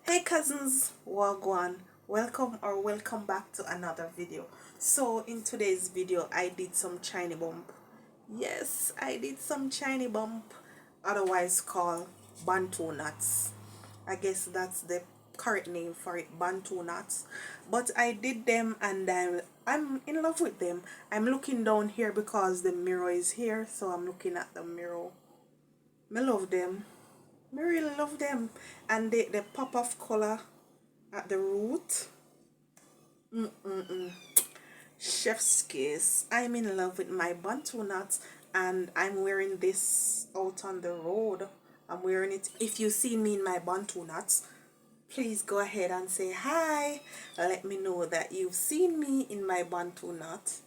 Hey cousins, wagwan, welcome back to another video. So in today's video I did some chiny bump. Yes, I did some chiny bump, otherwise called Bantu nuts. I guess that's the correct name for it, Bantu nuts. But I did them and I'm in love with them. I'm looking down here because the mirror is here, so I'm looking at the mirror. I love them. I really love them. And the pop of color at the root. Chef's kiss. I'm in love with my Bantu nuts and I'm wearing this out on the road. I'm wearing it. If you see me in my Bantu nuts, please go ahead and say hi. Let me know that you've seen me in my Bantu nuts.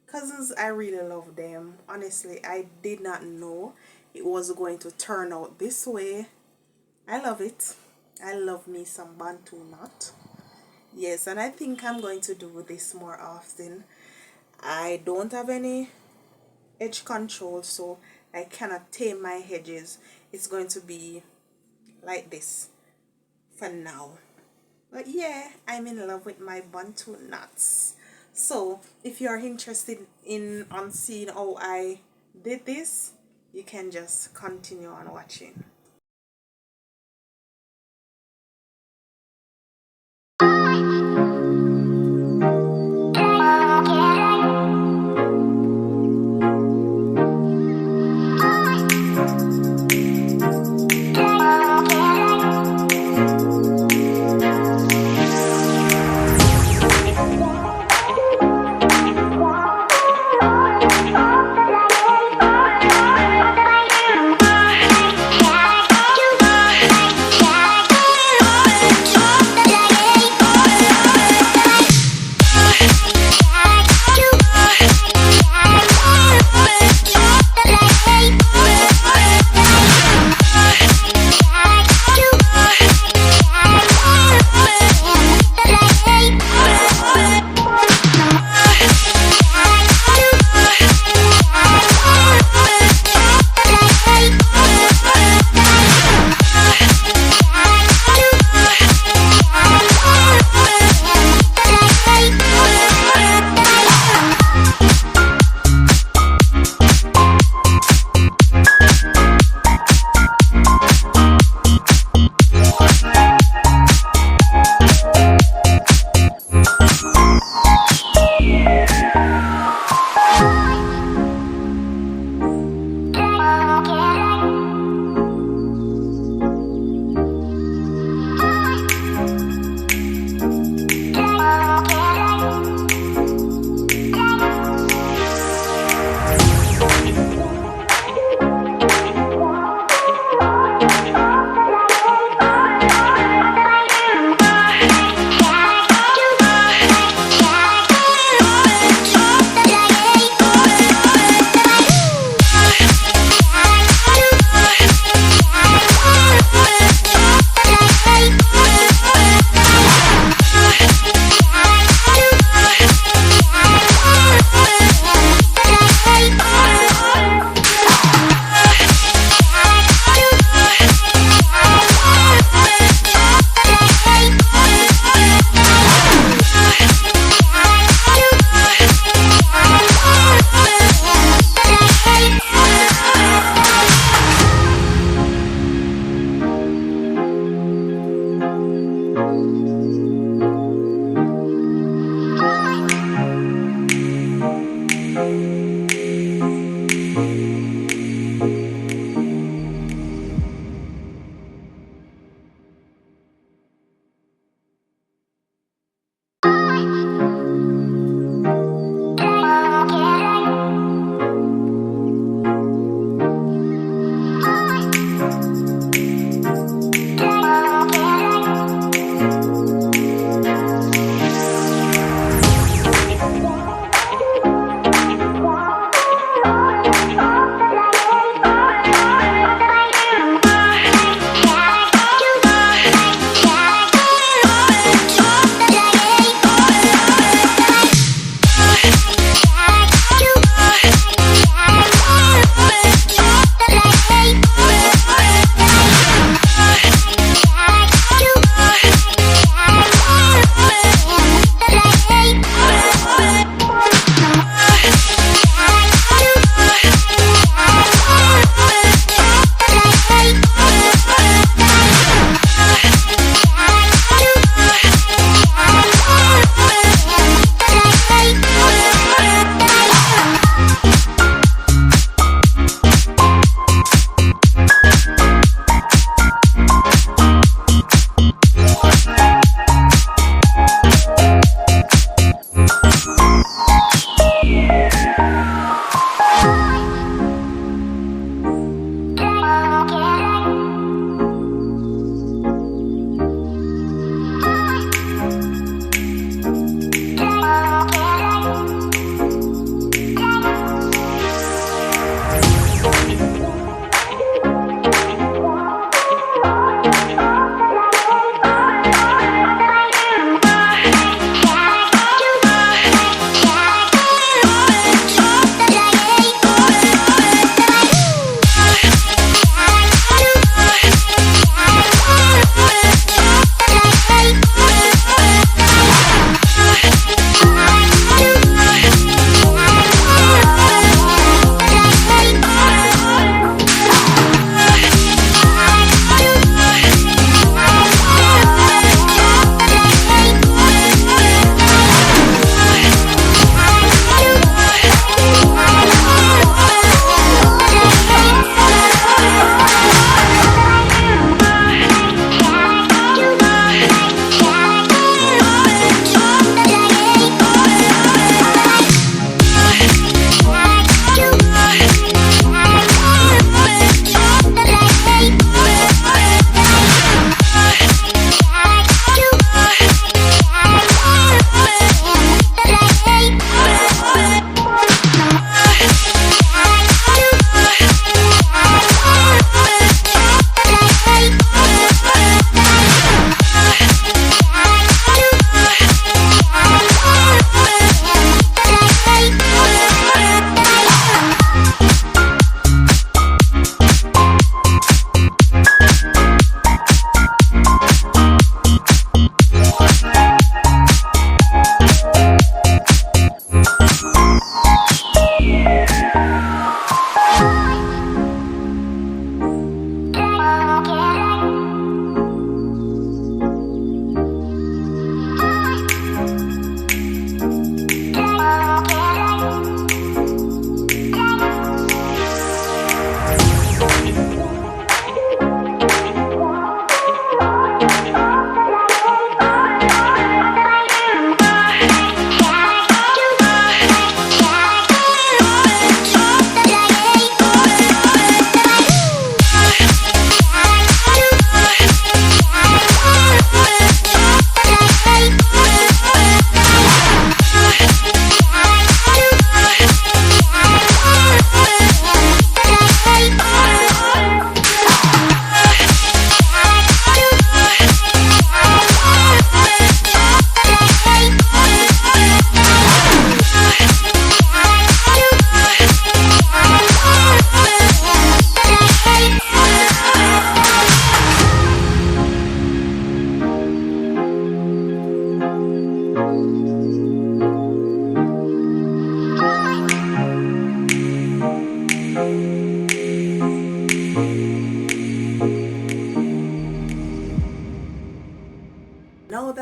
Cousins, I really love them. Honestly, I did not know it was going to turn out this way. I love it. I love me some Bantu nut. Yes, and I think I'm going to do this more often. I don't have any edge control, so I cannot tame my edges. It's going to be like this for now. But yeah, I'm in love with my Bantu nuts. So if you're interested in seeing how I did this, you can just continue on watching.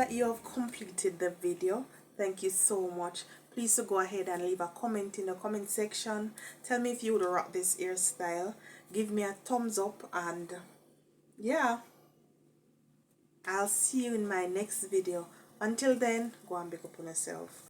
that you have completed the video. Thank you so much. Please go ahead and leave a comment in the comment section. Tell me if you would rock this hairstyle. Give me a thumbs up, and yeah, I'll see you in my next video. Until then, go and pick up on yourself.